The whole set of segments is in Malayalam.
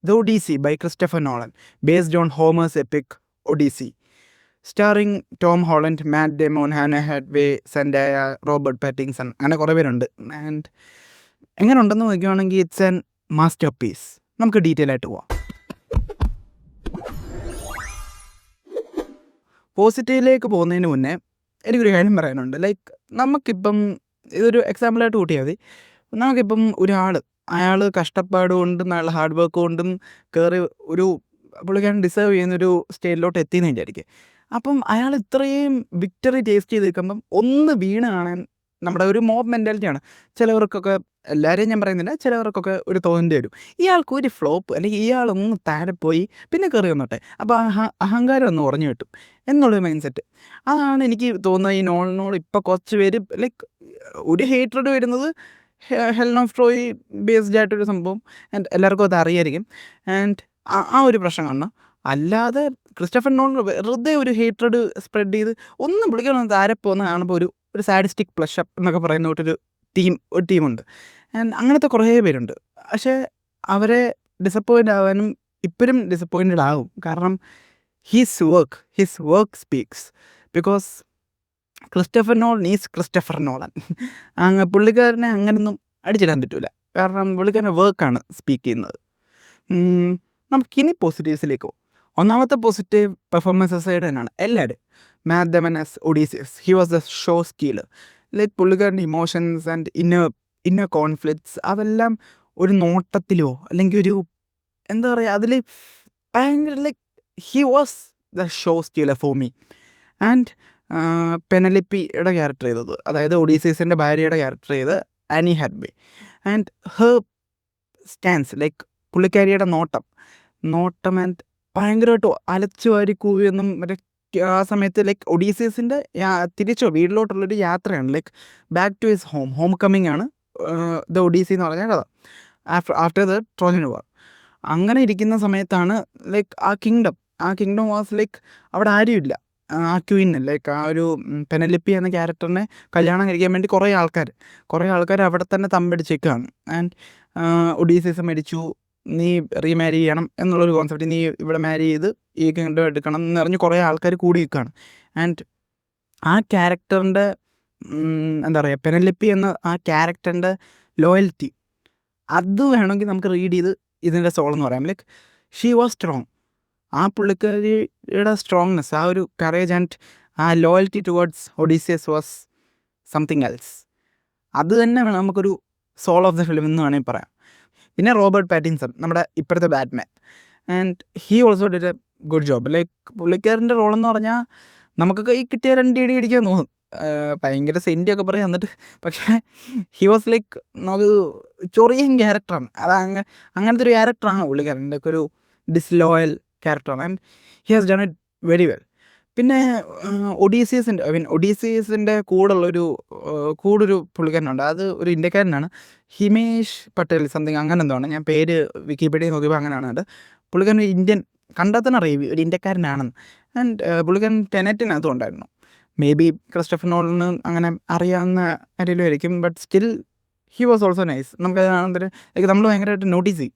The Odyssey by Christopher Nolan, based on Homer's epic Odyssey. Starring Tom Holland, Matt Damon, Hannah Hathaway, Zendaya, Robert Pattinson, അങ്ങനെ കുറേ പേരുണ്ട്. ആൻഡ് എങ്ങനെ ഉണ്ടെന്ന് നോക്കുകയാണെങ്കിൽ ഇറ്റ്സ് ആൻ മാസ്റ്റർ പീസ്. നമുക്ക് ഡീറ്റെയിൽ ആയിട്ട് പോവാം. പോസിറ്റീവിലേക്ക് പോകുന്നതിന് മുന്നേ എനിക്കൊരു കാര്യം പറയാനുണ്ട്. ലൈക്ക് നമുക്കിപ്പം ഇതൊരു എക്സാമ്പിളായിട്ട് കൂട്ടിയാൽ മതി. നമുക്കിപ്പം അയാൾ കഷ്ടപ്പാട് കൊണ്ടും അയാൾ ഹാർഡ് വർക്ക് കൊണ്ടും കയറി ഒരു പുള്ളിക്കാരൻ ഡിസേർവ് ചെയ്യുന്നൊരു സ്റ്റേജിലോട്ട് എത്തിയെന്ന് വിചാരിക്കുക. അപ്പം അയാൾ ഇത്രയും വിക്ടറി ടേസ്റ്റ് ചെയ്ത് നിൽക്കുമ്പം ഒന്ന് വീണ് കാണാൻ നമ്മുടെ ഒരു മോബ് മെൻറ്റാലിറ്റിയാണ്. ചിലവർക്കൊക്കെ, എല്ലാവരെയും ഞാൻ പറയുന്നില്ല, ചിലവർക്കൊക്കെ ഒരു തോന്നേണ്ടി വരും ഇയാൾക്കൊരു ഫ്ലോപ്പ് അല്ലെങ്കിൽ ഇയാളൊന്ന് താഴെ പോയി പിന്നെ കയറി വന്നോട്ടെ, അപ്പോൾ അഹങ്കാരം ഒന്ന് ഉറഞ്ഞു കിട്ടും എന്നുള്ളൊരു മൈൻഡ് സെറ്റ്. അതാണ് എനിക്ക് തോന്നുന്നത് ഈ നോളിനോട് ഇപ്പോൾ കുറച്ച് പേര് ലൈക്ക് ഒരു ഹേറ്റ്രഡ് വരുന്നത് ഹെലൻ ഓഫ് ട്രോയ് ബേസ്ഡ് ആയിട്ടൊരു സംഭവം. ആൻഡ് എല്ലാവർക്കും അത് അറിയായിരിക്കും. ആൻഡ് ആ ഒരു പ്രശ്നം കാണണം. അല്ലാതെ ക്രിസ്റ്റഫർ നോളൻ വെറുതെ ഒരു ഹേറ്റ്രഡ് സ്പ്രെഡ് ചെയ്ത് ഒന്നും വിളിക്കണം താരെ പോകുന്ന കാണുമ്പോൾ ഒരു സാഡിസ്റ്റിക് പ്ലഷപ്പ് എന്നൊക്കെ പറയുന്ന ഒരു ടീമുണ്ട്. ആൻഡ് അങ്ങനത്തെ കുറേ പേരുണ്ട്. പക്ഷേ അവരെ ഡിസപ്പോയിൻ്റ് ആവാനും ഇപ്പോഴും ഡിസപ്പോയിൻറ്റഡ് ആകും. കാരണം his work speaks. Because Christopher Nolan is Christopher Nolan. പുള്ളിക്കാരനെ അങ്ങനെയൊന്നും അടിച്ചിടാൻ പറ്റില്ല. കാരണം പുള്ളിക്കാരൻ്റെ വർക്കാണ് സ്പീക്ക് ചെയ്യുന്നത്. നമുക്കിനി പോസിറ്റീവ്സിലേക്ക് പോകും. ഒന്നാമത്തെ പോസിറ്റീവ് പെർഫോമൻസസ് ആയിട്ട് തന്നെയാണ് എല്ലാവരും. Matt Damon as Odysseus, he was the show stealer. Like പുള്ളിക്കാരൻ്റെ ഇമോഷൻസ് ആൻഡ് ഇന്നർ കോൺഫ്ലിക്ട്സ് അതെല്ലാം ഒരു നോട്ടത്തിലോ അല്ലെങ്കിൽ ഒരു എന്താ പറയുക അതിൽ ഭയങ്കര like he was the show stealer for me. And പെനലിപ്പിയുടെ ക്യാരക്ടർ ചെയ്തത്, അതായത് ഒഡീസിയസിൻ്റെ ഭാര്യയുടെ ക്യാരക്ടർ ചെയ്ത് Anne Hathaway. And her stance, like പുള്ളിക്കാരിയുടെ നോട്ടം ആൻഡ് ഭയങ്കരമായിട്ട് അലച്ചു വാരി കൂവിയൊന്നും മറ്റേ ആ സമയത്ത് ലൈക്ക് ഒഡീസിയസിൻ്റെ വീട്ടിലോട്ടുള്ളൊരു യാത്രയാണ്. Like back to his homecoming ആണ് ദ ഒഡീസി എന്ന് പറഞ്ഞ കഥ. After the Trojan war. അങ്ങനെ ഇരിക്കുന്ന സമയത്താണ് ലൈക്ക് ആ കിങ്ഡം വാസ് ലൈക്ക് അവിടെ ആരുമില്ല. ആ ക്വീന് ലൈക്ക് ആ ഒരു പെനലിപ്പി എന്ന ക്യാരക്ടറിനെ കല്യാണം കഴിക്കാൻ വേണ്ടി കുറേ ആൾക്കാർ അവിടെ തന്നെ തമ്പടിച്ചേക്കാണ്. ആൻഡ് ഒഡീസിയസ് മരിച്ചു, നീ റീമാരി ചെയ്യണം എന്നുള്ളൊരു കോൺസെപ്റ്റ്, നീ ഇവിടെ മാരി ചെയ്ത് ഈ കിങ്ഡം എടുക്കണം എന്ന് പറഞ്ഞ് കുറേ ആൾക്കാർ കൂടി നിൽക്കുകയാണ്. ആൻഡ് ആ ക്യാരക്ടറിൻ്റെ എന്താ പറയുക, പെനലിപ്പി എന്ന ആ ക്യാരക്ടറിൻ്റെ ലോയൽറ്റി, അത് വേണമെങ്കിൽ നമുക്ക് റീഡ് ചെയ്ത് ഇതിൻ്റെ സോൾ എന്ന് പറയാം. Like she was strong. ആ പുള്ളിക്കാരിയുടെ സ്ട്രോങ്നെസ്, ആ ഒരു കറേജ് ആൻഡ് ആ loyalty towards Odysseus was something else. അത് തന്നെ വേണം നമുക്കൊരു സോൾ ഓഫ് ദ ഫിലിം എന്ന് വേണമെങ്കിൽ പറയാം. പിന്നെ റോബർട്ട് പാറ്റിൻസൺ, നമ്മുടെ ഇപ്പോഴത്തെ Batman. And he also did a good job. Like പുള്ളിക്കാരൻ്റെ റോളെന്ന് പറഞ്ഞാൽ നമുക്കൊക്കെ ഈ കിട്ടിയ 2 ഇടി അടിക്കാൻ തോന്നും, ഭയങ്കര സെൻറ്റിയൊക്കെ പറയും. എന്നിട്ട് പക്ഷേ ഹി വാസ് ലൈക്ക് നമുക്ക് ചൊറിയൻ ക്യാരക്ടറാണ്. അങ്ങനത്തെ ഒരു ക്യാരക്ടറാണ് പുള്ളിക്കാരൻ്റെ ഒക്കെ ഒരു ഡിസ്ലോയൽ ക്യാരക്ടറാണ്. And he has done it very well. പിന്നെ ഒഡീസിയസിൻ്റെ കൂടൊരു പുള്ളിക്കാരനുണ്ട്, അത് ഒരു ഇന്ത്യക്കാരനാണ്, ഹിമേഷ് പട്ടേൽ സംതിങ് അങ്ങനെ എന്തോ ആണ്. ഞാൻ പേര് വിക്കിപീഡിയ നോക്കിയപ്പോൾ അങ്ങനെയാണ്. അത് പുള്ളിക്കാരൻ ഇന്ത്യൻ, കണ്ടാൽ തന്നെ അറിയാം ഒരു ഇന്ത്യക്കാരനാണെന്ന്. ആൻഡ് പുള്ളിക്കാരൻ ടെനറ്റിനകത്തും ഉണ്ടായിരുന്നു. മേ ബി ക്രിസ്റ്റഫർ നോളന് അങ്ങനെ അറിയാവുന്ന ആരെങ്കിലും, but still he was also nice. നമുക്കത് ലൈക്ക് നമ്മൾ ഭയങ്കരമായിട്ട് നോട്ടീസ് ചെയ്യും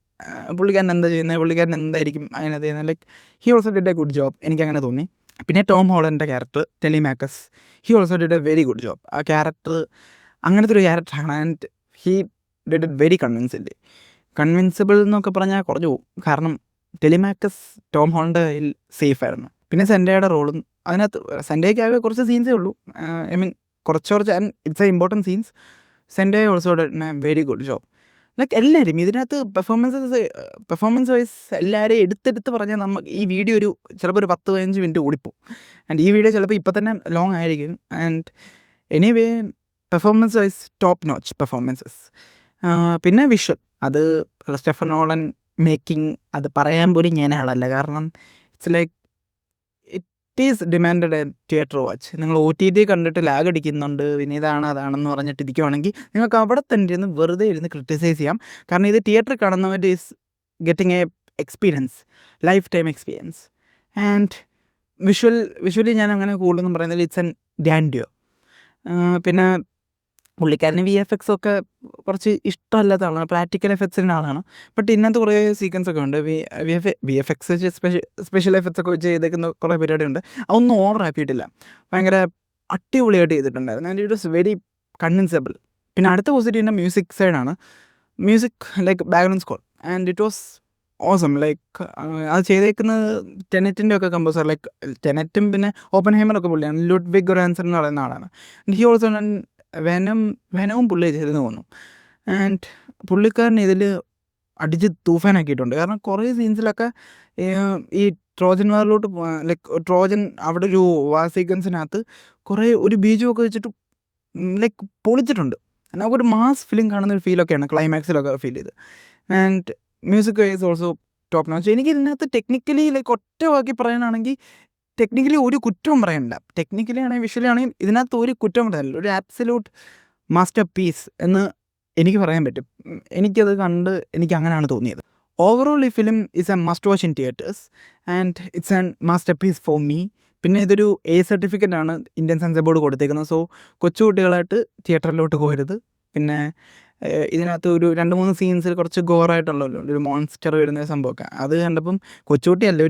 പുള്ളിക്കാരൻ എന്താ ചെയ്യുന്നത്, പുള്ളിക്കാരൻ എന്തായിരിക്കും അങ്ങനെ ചെയ്യുന്നത്. Like he also did a good job, എനിക്കങ്ങനെ തോന്നി. പിന്നെ ടോം ഹോളൻ്റെ character Telemachus, he also did a very good job. ആ ക്യാരക്ടർ അങ്ങനത്തെ ഒരു ക്യാരക്ടറാണ്. And he did it very convincible എന്നൊക്കെ പറഞ്ഞാൽ കുറഞ്ഞു പോകും. കാരണം ടെലിമാക്കസ് ടോം ഹോളൻ്റെ കയ്യിൽ സേഫ് ആയിരുന്നു. പിന്നെ സെൻഡയുടെ റോളും അതിനകത്ത്, സെൻഡയ്ക്കാകെ കുറച്ച് സീൻസേ ഉള്ളൂ, ഐ മീൻ കുറച്ച് and it's a important scenes. Zendaya also did a very good job. Like എല്ലാവരും ഇതിനകത്ത് പെർഫോമൻസ് വൈസ് എല്ലാവരെയും എടുത്തെടുത്ത് പറഞ്ഞാൽ നമുക്ക് ഈ വീഡിയോ ചിലപ്പോൾ ഒരു 10-15 മിനിറ്റ് ഓടിപ്പോവും. ആൻഡ് ഈ വീഡിയോ ചിലപ്പോൾ ഇപ്പം തന്നെ ലോങ് ആയിരിക്കും. And anyway performance wise top notch performances. പിന്നെ വിഷ്വൽ, അത് ക്രിസ്റ്റഫർ നോളൻ മേക്കിംഗ്, അത് പറയാൻ പോലും ഞാൻ ആളല്ല. കാരണം it's like it is demanded A theatre watch. നിങ്ങൾ OTT കണ്ടിട്ട് ലാഗ് അടിക്കുന്നുണ്ട്, പിന്നെ അതാണെന്ന് പറഞ്ഞിട്ട് ഇരിക്കുവാണെങ്കിൽ നിങ്ങൾക്ക് അവിടെ തന്നെ ഇരുന്ന് വെറുതെ ക്രിട്ടിസൈസ് ചെയ്യാം. കാരണം ഇത് തിയേറ്ററിൽ കാണുന്നവർ is getting A experience, life time experience. And visually ഞാൻ അങ്ങനെ കൂടുതലൊന്നും പറയുന്നത് ഇറ്റ്സ് എൻ ഗ്രാൻഡിയർ. പിന്നെ പുള്ളിക്കാരന് VFX ഒക്കെ കുറച്ച് ഇഷ്ടമല്ലാത്ത ആളാണ്, പ്രാക്ടിക്കൽ എഫക്ട്സിൻ്റെ ആളാണ്. ബട്ട് ഇതിനകത്ത് കുറേ സീക്വൻസ് ഒക്കെ ഉണ്ട്, VFX വെച്ച് സ്പെഷ്യൽ എഫക്ട്സ് ഒക്കെ വെച്ച് ചെയ്തേക്കുന്ന കുറേ പരിപാടിയുണ്ട്. അതൊന്നും ഓവർ ആക്കിയിട്ടില്ല, ഭയങ്കര അടിപൊളിയായിട്ട് ചെയ്തിട്ടുണ്ടായിരുന്നു. And it was very convincible. പിന്നെ അടുത്ത പോസിറ്റീവിൻ്റെ മ്യൂസിക് സൈഡാണ്. Music like background score, and it was awesome. Like അത് ചെയ്തേക്കുന്നത് ടെനറ്റിൻ്റെ ഒക്കെ കമ്പോസർ, ലൈക്ക് ടെനറ്റും പിന്നെ ഓപ്പൻഹൈമറൊക്കെ പുള്ളിയാണ്. ലുഡ്വിഗ് ഗൊറാൻസൺ എന്ന് പറയുന്ന ആളാണ്. ഹി ഓൾസോ വെനവും പുള്ളി ചെയ്തെന്ന് തോന്നുന്നു. ആൻഡ് പുള്ളിക്കാരൻ ഇതിൽ അടിച്ച് തൂഫാനാക്കിയിട്ടുണ്ട്. കാരണം കുറേ സീൻസിലൊക്കെ ഈ ട്രോജൻ വാറിലോട്ട് ലൈക്ക് ട്രോജൻ അവിടെ ഒരു വാർ സീക്വൻസിനകത്ത് കുറേ ഒരു ബീജമൊക്കെ വെച്ചിട്ട് ലൈക്ക് പൊളിച്ചിട്ടുണ്ട്. നമുക്കൊരു മാസ് ഫിലിം കാണുന്ന ഒരു ഫീലൊക്കെയാണ് ക്ലൈമാക്സിലൊക്കെ ഫീൽ ചെയ്ത്. And music is also top notch. എനിക്ക് ഇതിനകത്ത് ടെക്നിക്കലി ലൈക്ക് ഒറ്റ വാക്കി പറയാനാണെങ്കിൽ ടെക്നിക്കലി ഒരു കുറ്റവും പറയാനില്ല. ടെക്നിക്കലി ആണെങ്കിൽ വിഷ്വലി ആണെങ്കിൽ ഇതിനകത്ത് ഒരു കുറ്റവും പറയാനില്ല. ഒരു ആബ്സല്യൂട്ട് മാസ്റ്റർ പീസ് എന്ന് എനിക്ക് പറയാൻ പറ്റും. എനിക്കത് കണ്ട് എനിക്ക് അങ്ങനെയാണ് തോന്നിയത്. ഓവറോൾ ഈ film is a must watch in theatres and it's an masterpiece for me. പിന്നെ ഇതൊരു A സർട്ടിഫിക്കറ്റ് ആണ് ഇന്ത്യൻ സെൻസർ ബോർഡ് കൊടുത്തേക്കുന്നത്. സോ കൊച്ചുകുട്ടികളായിട്ട് തിയേറ്ററിലോട്ട് പോകരുത്. പിന്നെ ഇതിനകത്ത് ഒരു 2-3 സീൻസിൽ കുറച്ച് ഗോറായിട്ടുള്ളല്ലോ, ഒരു മോൺസ്റ്റർ വരുന്ന സംഭവമൊക്കെ അത് കണ്ടപ്പം കൊച്ചുകുട്ടിയല്ല,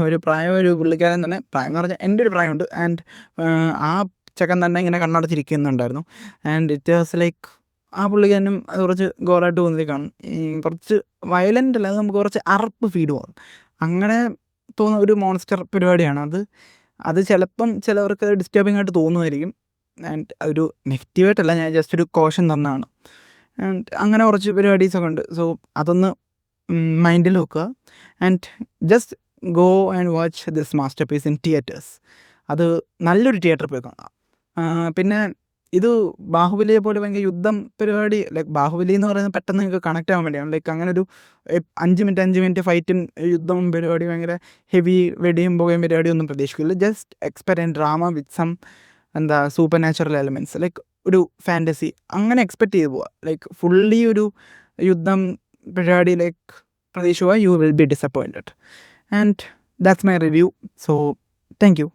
ഒരു പ്രായം, ഒരു പുള്ളിക്കാരൻ തന്നെ, പ്രായം എന്ന് പറഞ്ഞാൽ എൻ്റെ ഒരു പ്രായമുണ്ട്. ആൻഡ് ആ ചെക്കൻ തന്നെ ഇങ്ങനെ കണ്ണടച്ചിരിക്കുന്നുണ്ടായിരുന്നു. ആൻഡ് ഇറ്റ് വാസ് ലൈക്ക് ആ പുള്ളിക്കാരനും അത് കുറച്ച് ഗോറായിട്ട് തോന്നിയേക്കാണ്. കുറച്ച് വയലൻ്റ് അല്ല, അത് നമുക്ക് കുറച്ച് അറപ്പ് ഫീഡ് പോകും. അങ്ങനെ തോന്നുന്ന ഒരു മോൺസ്റ്റർ പരിപാടിയാണ് അത് ചിലപ്പം ചിലവർക്ക് ഡിസ്റ്റർബിംഗ് ആയിട്ട് തോന്നുമായിരിക്കും. ആൻഡ് അതൊരു നെഗറ്റീവായിട്ടല്ല, ഞാൻ ജസ്റ്റ് ഒരു കോഷൻ തന്നതാണ്. ആൻഡ് അങ്ങനെ കുറച്ച് പരിപാടീസൊക്കെ ഉണ്ട്. സോ അതൊന്ന് മൈൻഡിൽ വെക്കുക. And just go and watch this master piece in theatres. അത് നല്ലൊരു തിയേറ്ററിൽ പോയി കാണാം. പിന്നെ ഇത് ബാഹുബലിയെ പോലെ ഭയങ്കര യുദ്ധം പരിപാടി, ലൈക്ക് ബാഹുബലി എന്ന് പറയുന്നത് പെട്ടെന്ന് നിങ്ങൾക്ക് കണക്റ്റ് ആവാൻ വേണ്ടിയാണ്. ലൈക്ക് അങ്ങനെ ഒരു 5 മിനിറ്റ് ഫൈറ്റും യുദ്ധവും പരിപാടി, ഭയങ്കര ഹെവി വെടിയും പുകയും പരിപാടി ഒന്നും പ്രതീക്ഷിക്കില്ല. Just expect and drama with some supernatural elements, like ഒരു ഫാൻറ്റസി അങ്ങനെ എക്സ്പെക്റ്റ് ചെയ്ത് പോവുക. ലൈക്ക് ഫുള്ളി ഒരു യുദ്ധം പരിപാടി ലൈക്ക് പ്രതീക്ഷിക്കുക, you will be disappointed. And that's my review. So thank U.